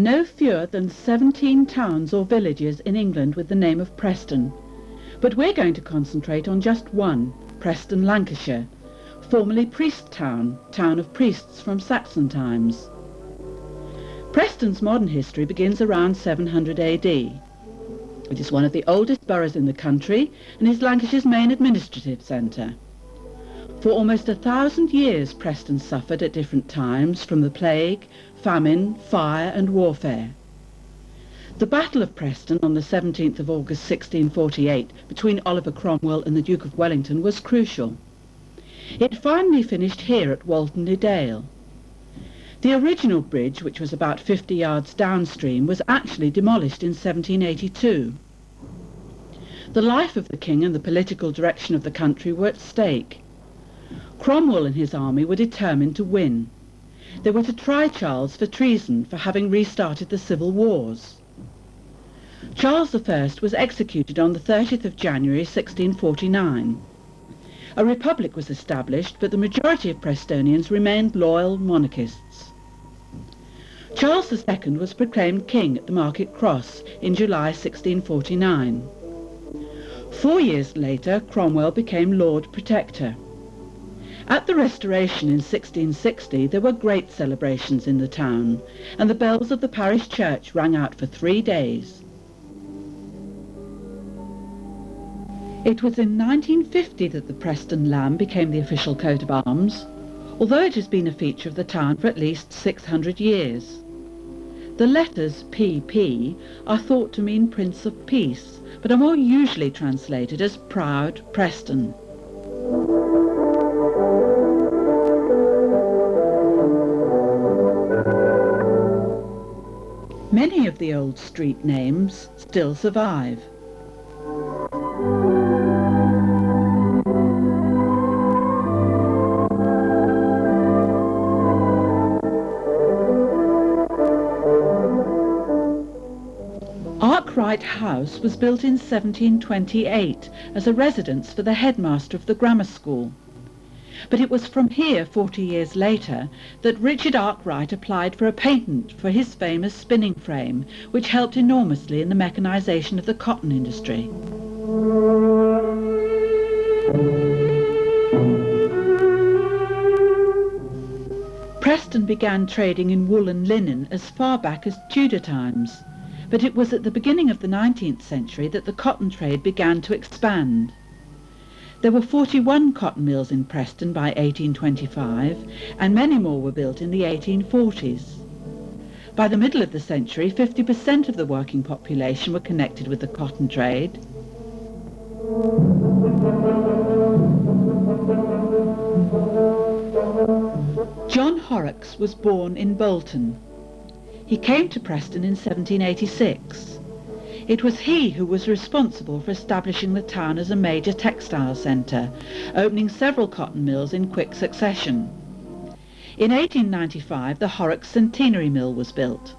no fewer than 17 towns or villages in England with the name of Preston, but we're going to concentrate on just one, Preston, Lancashire, formerly Priest Town, town of priests from Saxon times. Preston's modern history begins around 700 AD. It is one of the oldest boroughs in the country and is Lancashire's main administrative centre. For almost 1,000 years Preston suffered at different times from the plague, famine, fire and warfare. The Battle of Preston on the 17th of August 1648 between Oliver Cromwell and the Duke of Wellington was crucial. It finally finished here at Walton-le-Dale. The original bridge, which was about 50 yards downstream, was actually demolished in 1782. The life of the king and the political direction of the country were at stake. Cromwell and his army were determined to win. They were to try Charles for treason for having restarted the civil wars. Charles I was executed on the 30th of January 1649. A republic was established, but the majority of Prestonians remained loyal monarchists. Charles II was proclaimed king at the Market Cross in July 1649. 4 years later, Cromwell became Lord Protector. At the Restoration in 1660, there were great celebrations in the town, and the bells of the parish church rang out for 3 days. It was in 1950 that the Preston lamb became the official coat of arms, although it has been a feature of the town for at least 600 years. The letters PP are thought to mean Prince of Peace, but are more usually translated as Proud Preston. Many of the old street names still survive. Arkwright House was built in 1728 as a residence for the headmaster of the grammar school. But it was from here 40 years later that Richard Arkwright applied for a patent for his famous spinning frame, which helped enormously in the mechanisation of the cotton industry. Preston began trading in wool and linen as far back as Tudor times, but it was at the beginning of the 19th century that the cotton trade began to expand. There were 41 cotton mills in Preston by 1825, and many more were built in the 1840s. By the middle of the century, 50% of the working population were connected with the cotton trade. John Horrocks was born in Bolton. He came to Preston in 1786. It was he who was responsible for establishing the town as a major textile centre, opening several cotton mills in quick succession. In 1895, the Horrocks Centenary Mill was built.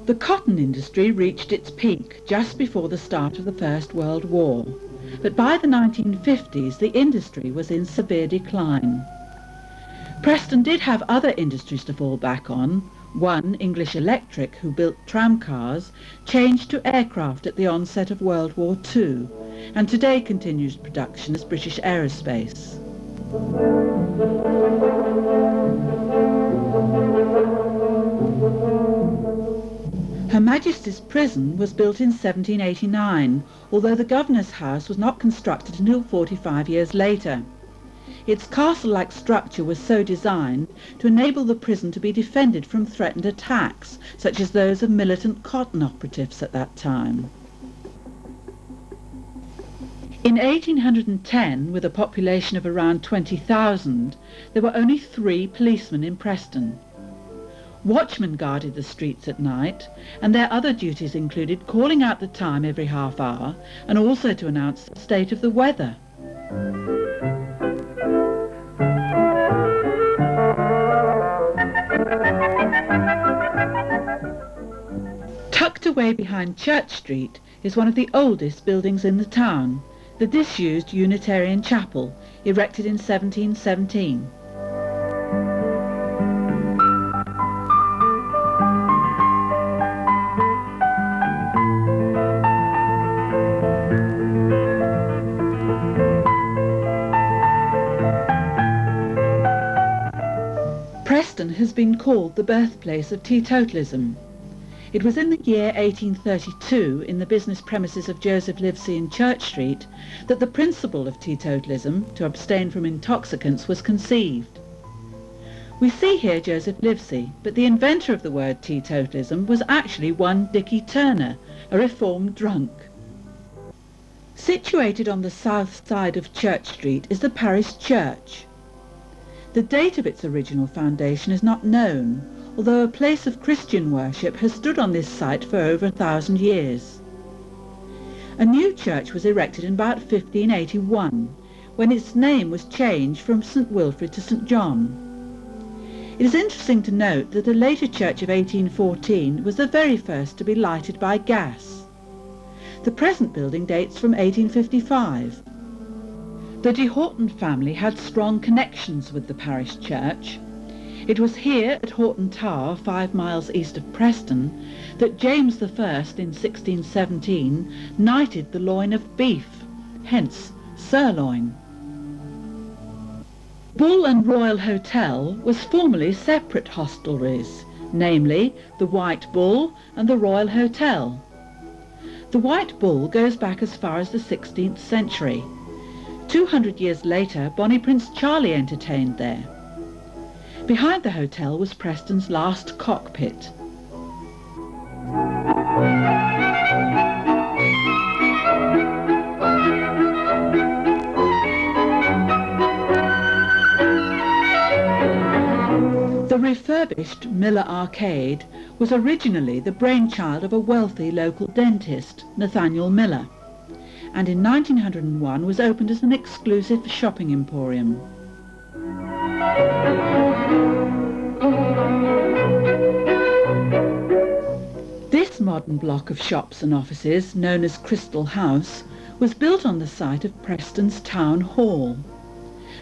The cotton industry reached its peak just before the start of the First World War, but by the 1950s the industry was in severe decline. Preston did have other industries to fall back on. One, English Electric, who built tramcars, changed to aircraft at the onset of World War II, and today continues production as British Aerospace. Her Majesty's Prison was built in 1789, although the Governor's House was not constructed until 45 years later. Its castle-like structure was so designed to enable the prison to be defended from threatened attacks, such as those of militant cotton operatives at that time. In 1810, with a population of around 20,000, there were only 3 policemen in Preston. Watchmen guarded the streets at night, and their other duties included calling out the time every half hour and also to announce the state of the weather. Tucked away behind Church Street is one of the oldest buildings in the town, the disused Unitarian chapel, erected in 1717. Preston has been called the birthplace of teetotalism. It was in the year 1832, in the business premises of Joseph Livesey in Church Street, that the principle of teetotalism, to abstain from intoxicants, was conceived. We see here Joseph Livesey, but the inventor of the word teetotalism was actually one Dickie Turner, a reformed drunk. Situated on the south side of Church Street is the parish church. The date of its original foundation is not known, although a place of Christian worship has stood on this site for over 1,000 years. A new church was erected in about 1581, when its name was changed from St Wilfrid to St John. It is interesting to note that a later church of 1814 was the very first to be lighted by gas. The present building dates from 1855. The de Horton family had strong connections with the parish church. It was here at Horton Tower, 5 miles east of Preston, that James I in 1617 knighted the loin of beef, hence sirloin. Bull and Royal Hotel was formerly separate hostelries, namely the White Bull and the Royal Hotel. The White Bull goes back as far as the 16th century. 200 years later, Bonnie Prince Charlie entertained there. Behind the hotel was Preston's last cockpit. The refurbished Miller Arcade was originally the brainchild of a wealthy local dentist, Nathaniel Miller, and in 1901 was opened as an exclusive shopping emporium. This modern block of shops and offices, known as Crystal House, was built on the site of Preston's Town Hall.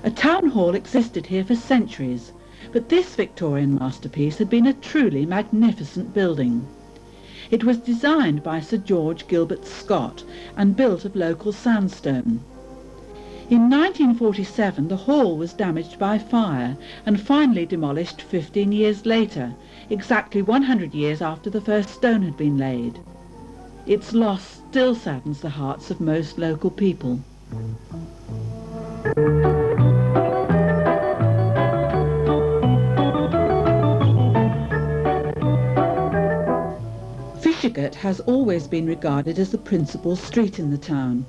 A town hall existed here for centuries, but this Victorian masterpiece had been a truly magnificent building. It was designed by Sir George Gilbert Scott and built of local sandstone. In 1947 the hall was damaged by fire and finally demolished 15 years later, exactly 100 years after the first stone had been laid. Its loss still saddens the hearts of most local people. Fishergate has always been regarded as the principal street in the town.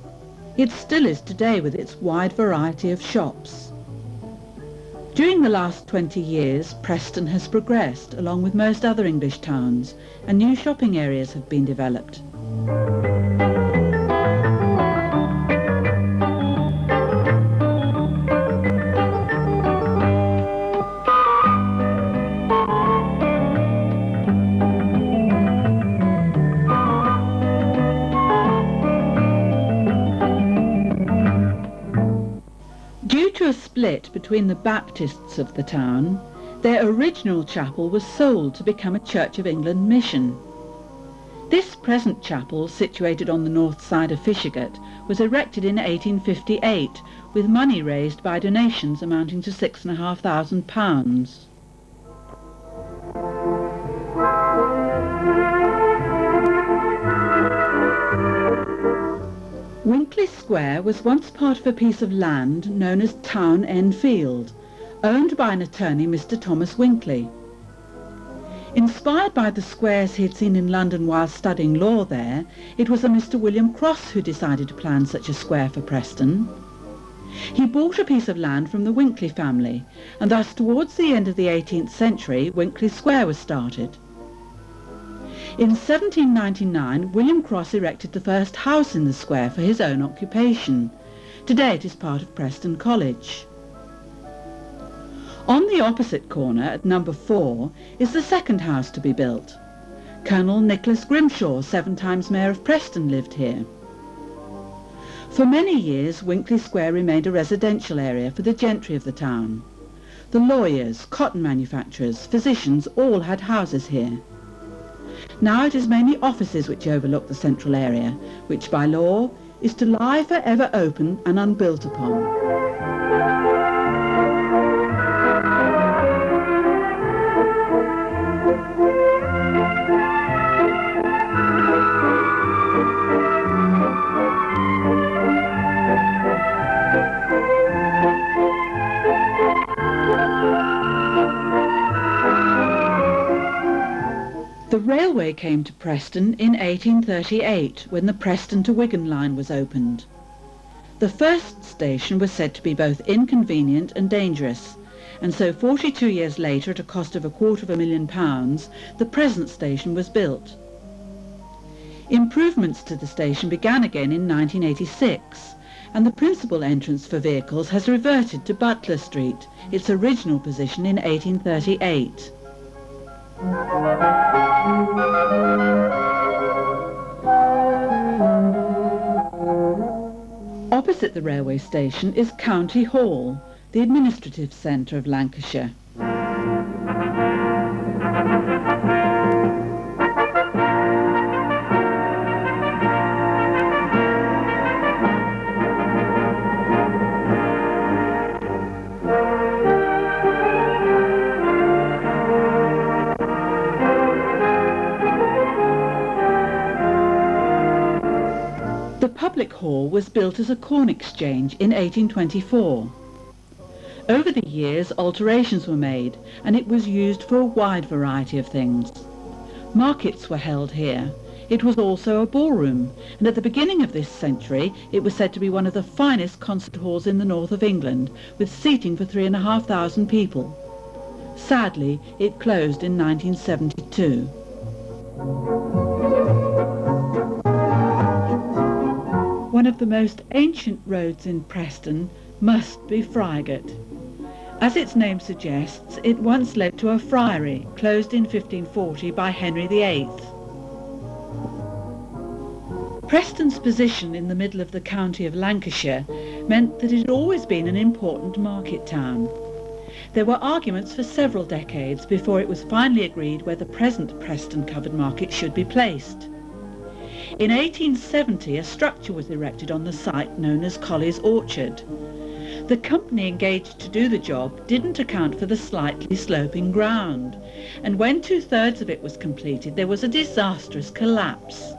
It still is today with its wide variety of shops. During the last 20 years, Preston has progressed along with most other English towns, and new shopping areas have been developed. Due to a split between the Baptists of the town, their original chapel was sold to become a Church of England mission. This present chapel, situated on the north side of Fishergate, was erected in 1858 with money raised by donations amounting to £6,500. Winkley Square was once part of a piece of land known as Town End Field, owned by an attorney, Mr. Thomas Winkley. Inspired by the squares he had seen in London while studying law there, it was a Mr. William Cross who decided to plan such a square for Preston. He bought a piece of land from the Winkley family, and thus towards the end of the 18th century, Winkley Square was started. In 1799, William Cross erected the first house in the square for his own occupation. Today it is part of Preston College. On the opposite corner, at number 4, is the second house to be built. Colonel Nicholas Grimshaw, 7 times Mayor of Preston, lived here. For many years, Winkley Square remained a residential area for the gentry of the town. The lawyers, cotton manufacturers, physicians all had houses here. Now it is mainly offices which overlook the central area, which by law is to lie forever open and unbuilt upon. The railway came to Preston in 1838 when the Preston to Wigan line was opened. The first station was said to be both inconvenient and dangerous, and so 42 years later, at a cost of £250,000, the present station was built. Improvements to the station began again in 1986, and the principal entrance for vehicles has reverted to Butler Street, its original position in 1838. Opposite the railway station is County Hall, the administrative centre of Lancashire. The public hall was built as a corn exchange in 1824. Over the years, alterations were made, and it was used for a wide variety of things. Markets were held here. It was also a ballroom, and at the beginning of this century, it was said to be one of the finest concert halls in the north of England, with seating for 3,500 people. Sadly, it closed in 1972. One of the most ancient roads in Preston must be Friegate. As its name suggests, it once led to a friary, closed in 1540 by Henry VIII. Preston's position in the middle of the county of Lancashire meant that it had always been an important market town. There were arguments for several decades before it was finally agreed where the present Preston Covered Market should be placed. In 1870, a structure was erected on the site known as Colley's Orchard. The company engaged to do the job didn't account for the slightly sloping ground, and when 2/3 of it was completed, there was a disastrous collapse.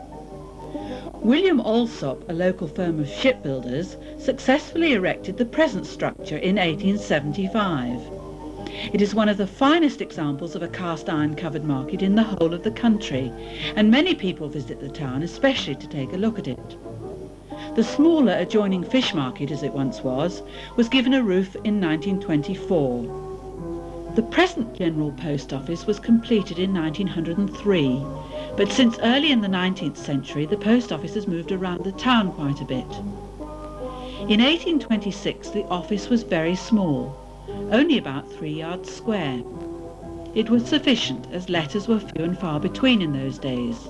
William Alsop, a local firm of shipbuilders, successfully erected the present structure in 1875. It is one of the finest examples of a cast iron covered market in the whole of the country, and many people visit the town especially to take a look at it. The smaller adjoining fish market, as it once was given a roof in 1924. The present General Post Office was completed in 1903, but since early in the 19th century the post office has moved around the town quite a bit. In 1826 the office was very small, only about 3 yards square. It was sufficient, as letters were few and far between in those days.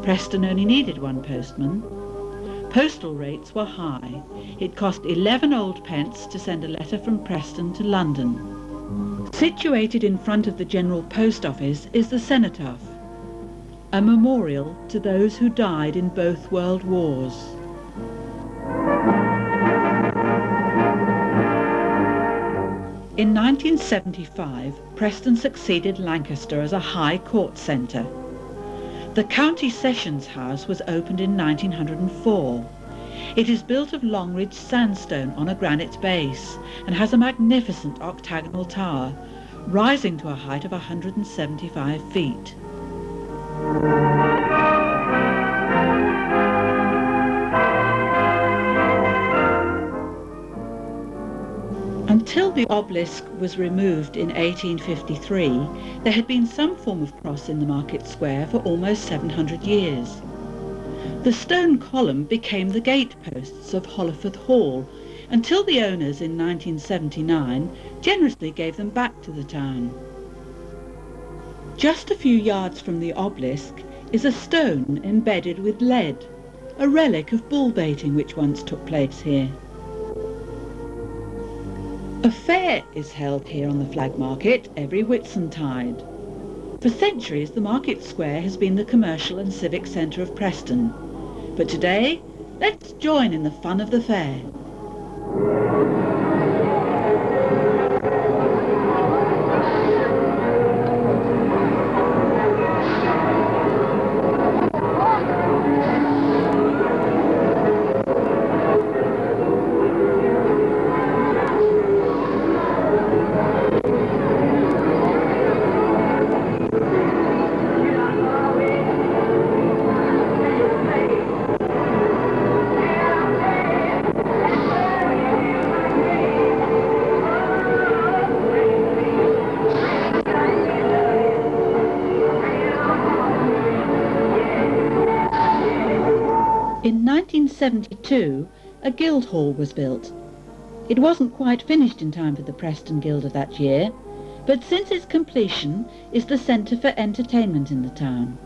Preston only needed one postman. Postal rates were high. It cost 11 old pence to send a letter from Preston to London. Situated in front of the General Post Office is the cenotaph, a memorial to those who died in both world wars. In 1975, Preston succeeded Lancaster as a High Court centre. The County Sessions House was opened in 1904. It is built of Longridge sandstone on a granite base and has a magnificent octagonal tower, rising to a height of 175 feet. Until the obelisk was removed in 1853, there had been some form of cross in the market square for almost 700 years. The stone column became the gateposts of Hollerford Hall, until the owners in 1979 generously gave them back to the town. Just a few yards from the obelisk is a stone embedded with lead, a relic of bull baiting which once took place here. A fair is held here on the Flag Market every Whitsuntide. For centuries the market square has been the commercial and civic centre of Preston. But today, let's join in the fun of the fair. In 1972, a guild hall was built. It wasn't quite finished in time for the Preston Guild of that year, but since its completion is the centre for entertainment in the town.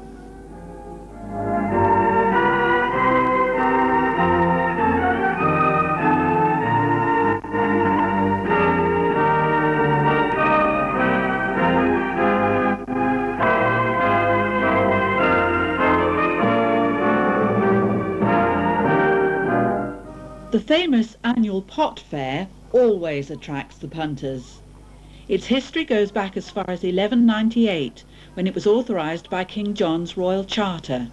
The famous annual pot fair always attracts the punters. Its history goes back as far as 1198, when it was authorised by King John's royal charter.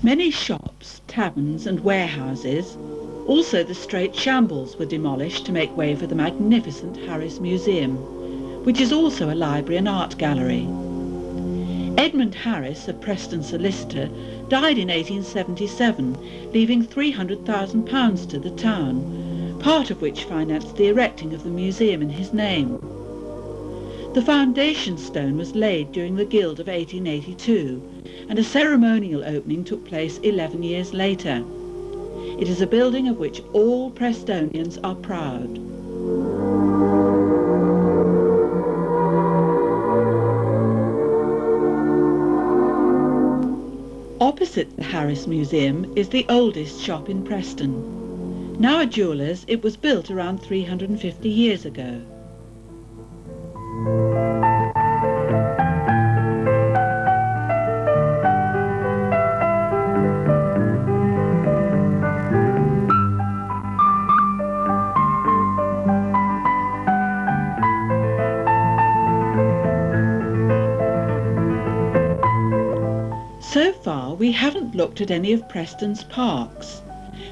Many shops, taverns and warehouses, also the straight shambles, were demolished to make way for the magnificent Harris Museum, which is also a library and art gallery. Edmund Harris, a Preston solicitor, died in 1877, leaving £300,000 to the town, part of which financed the erecting of the museum in his name. The foundation stone was laid during the Guild of 1882, and a ceremonial opening took place 11 years later. It is a building of which all Prestonians are proud. Opposite the Harris Museum is the oldest shop in Preston. Now a jeweller's, it was built around 350 years ago. So far we haven't looked at any of Preston's parks,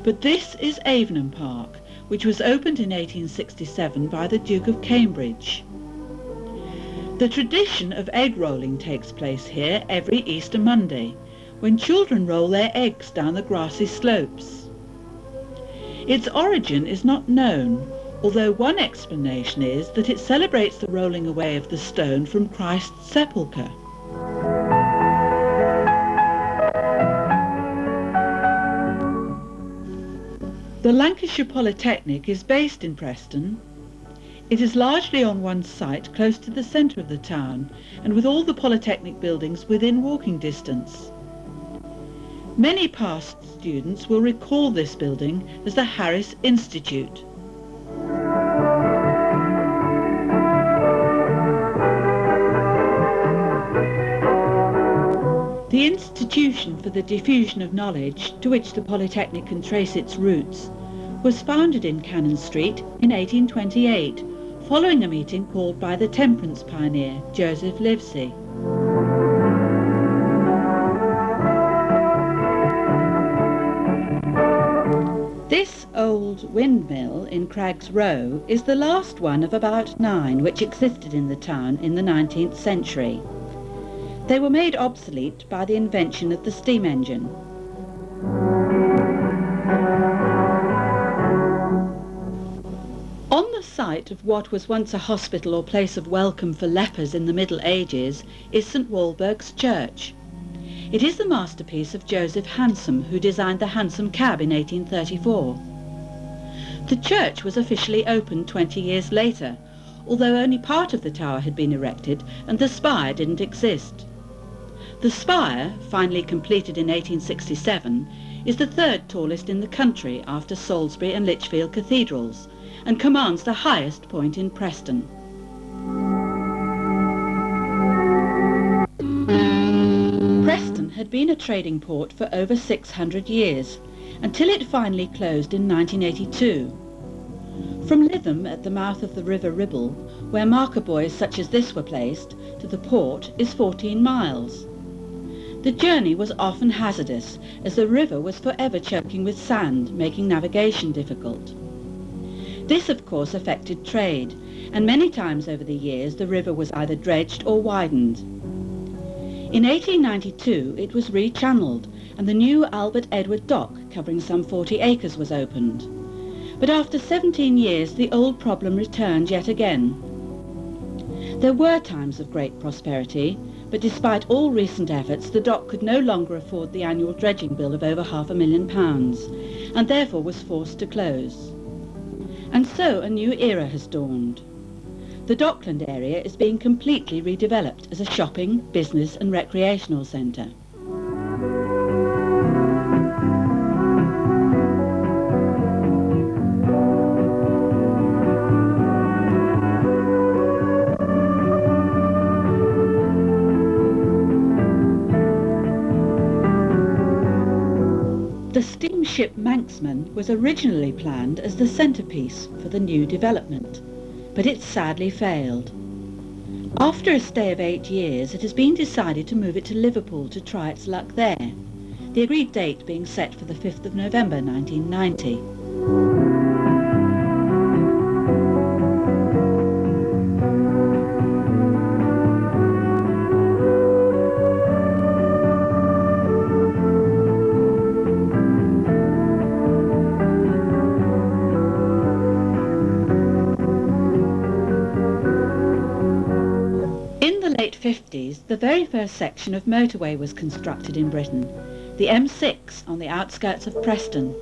but this is Avenham Park, which was opened in 1867 by the Duke of Cambridge. The tradition of egg rolling takes place here every Easter Monday, when children roll their eggs down the grassy slopes. Its origin is not known, although one explanation is that it celebrates the rolling away of the stone from Christ's sepulchre. The Lancashire Polytechnic is based in Preston. It is largely on one site close to the centre of the town, and with all the Polytechnic buildings within walking distance. Many past students will recall this building as the Harris Institute. The institution for the diffusion of knowledge, to which the Polytechnic can trace its roots, was founded in Cannon Street in 1828, following a meeting called by the temperance pioneer Joseph Livesey. This old windmill in Craggs Row is the last one of about 9 which existed in the town in the 19th century. They were made obsolete by the invention of the steam engine. site of what was once a hospital or place of welcome for lepers in the Middle Ages is St Walburg's Church. It is the masterpiece of Joseph Hansom, who designed the Hansom cab in 1834. The church was officially opened 20 years later, although only part of the tower had been erected and the spire didn't exist. The spire, finally completed in 1867, is the third tallest in the country after Salisbury and Lichfield cathedrals, and commands the highest point in Preston. Preston had been a trading port for over 600 years, until it finally closed in 1982. From Lytham at the mouth of the River Ribble, where marker buoys such as this were placed, to the port is 14 miles. The journey was often hazardous, as the river was forever choking with sand, making navigation difficult. This of course affected trade, and many times over the years the river was either dredged or widened. In 1892 it was rechanneled, and the new Albert Edward dock, covering some 40 acres, was opened. But after 17 years the old problem returned yet again. There were times of great prosperity, but despite all recent efforts the dock could no longer afford the annual dredging bill of over £500,000, and therefore was forced to close. And so a new era has dawned. The Dockland area is being completely redeveloped as a shopping, business and recreational centre. The steamship Manxman was originally planned as the centrepiece for the new development, but it sadly failed. After a stay of 8 years, it has been decided to move it to Liverpool to try its luck there, the agreed date being set for the 5th of November 1990. In the late 50s, the very first section of motorway was constructed in Britain, the M6 on the outskirts of Preston.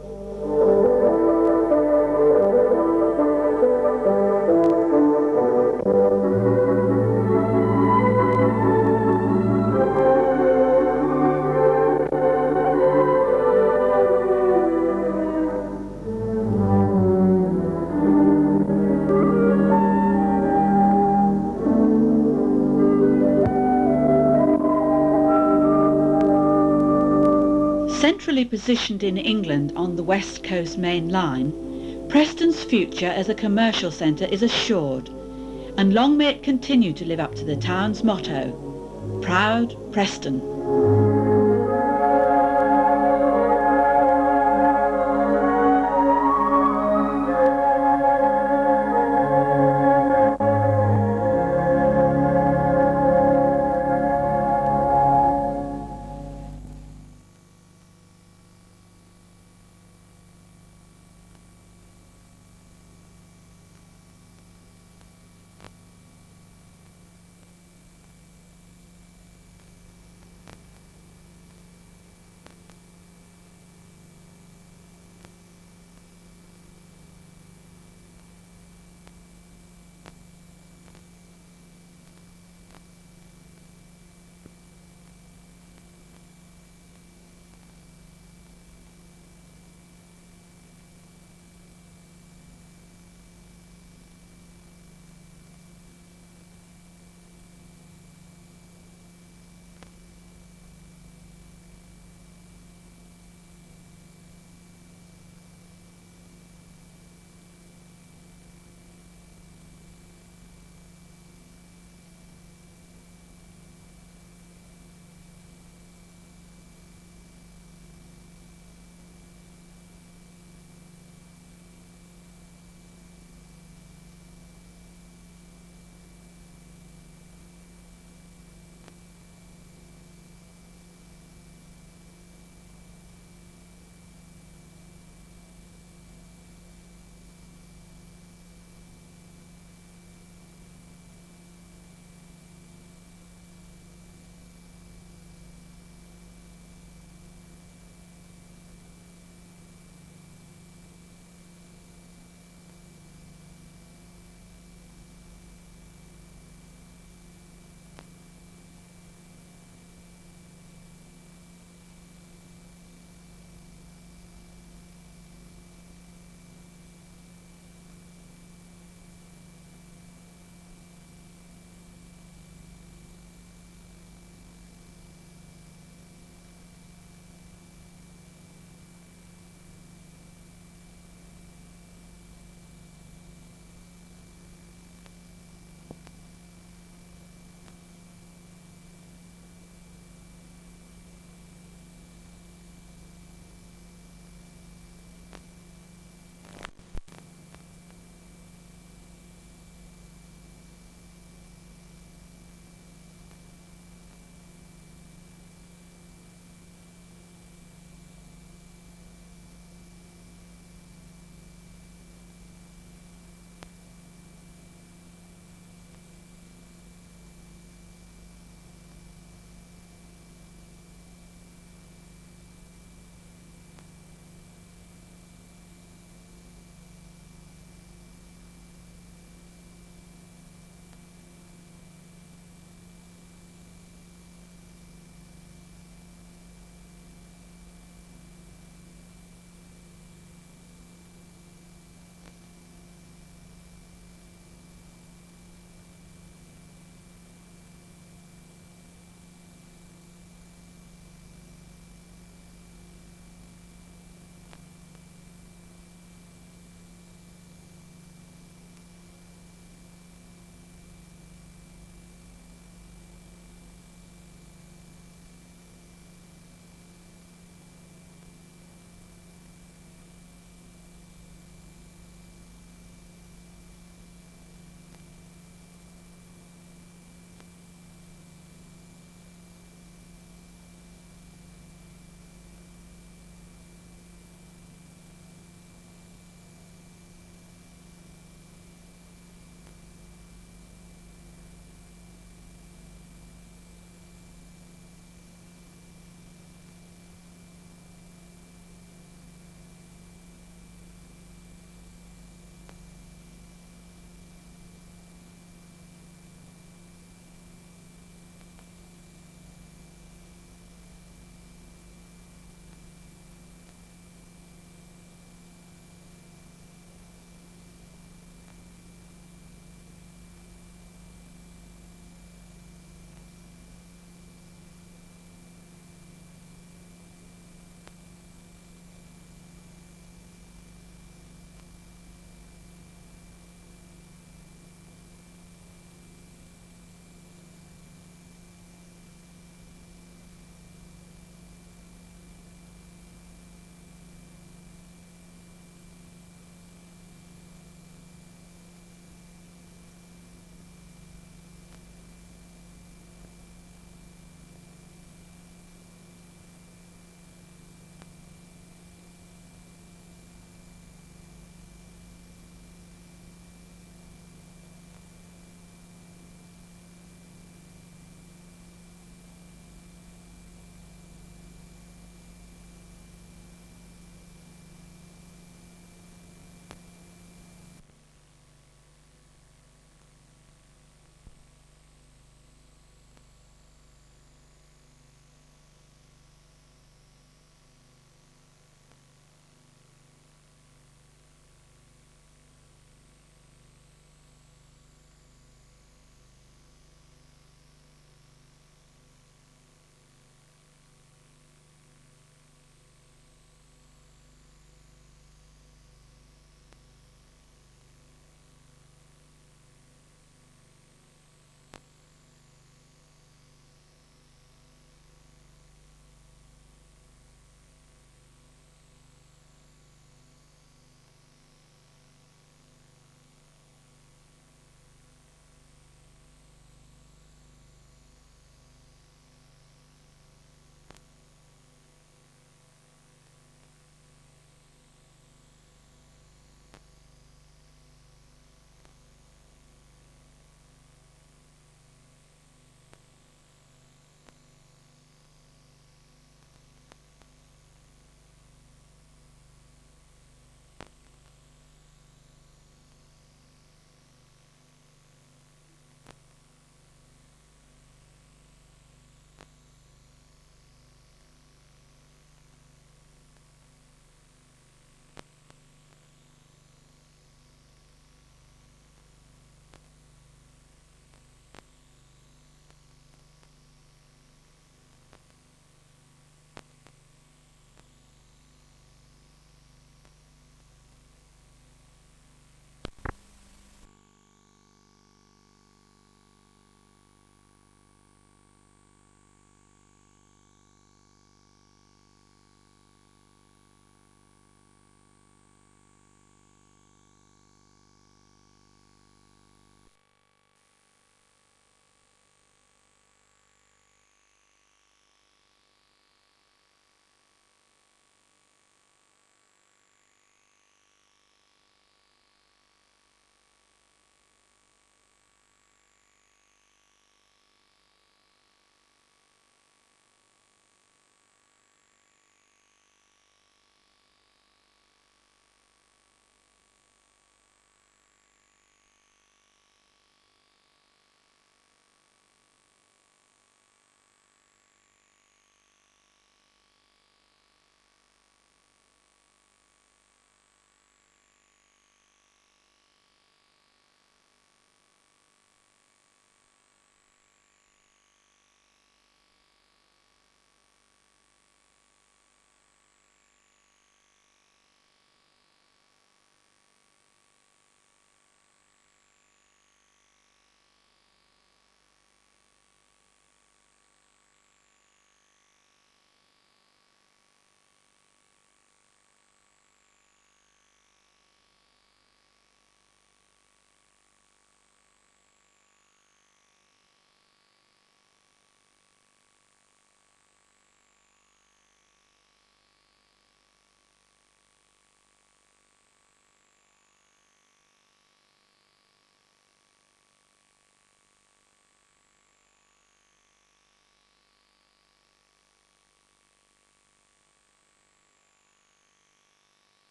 Centrally positioned in England on the West Coast main line, Preston's future as a commercial centre is assured, and long may it continue to live up to the town's motto, Proud Preston.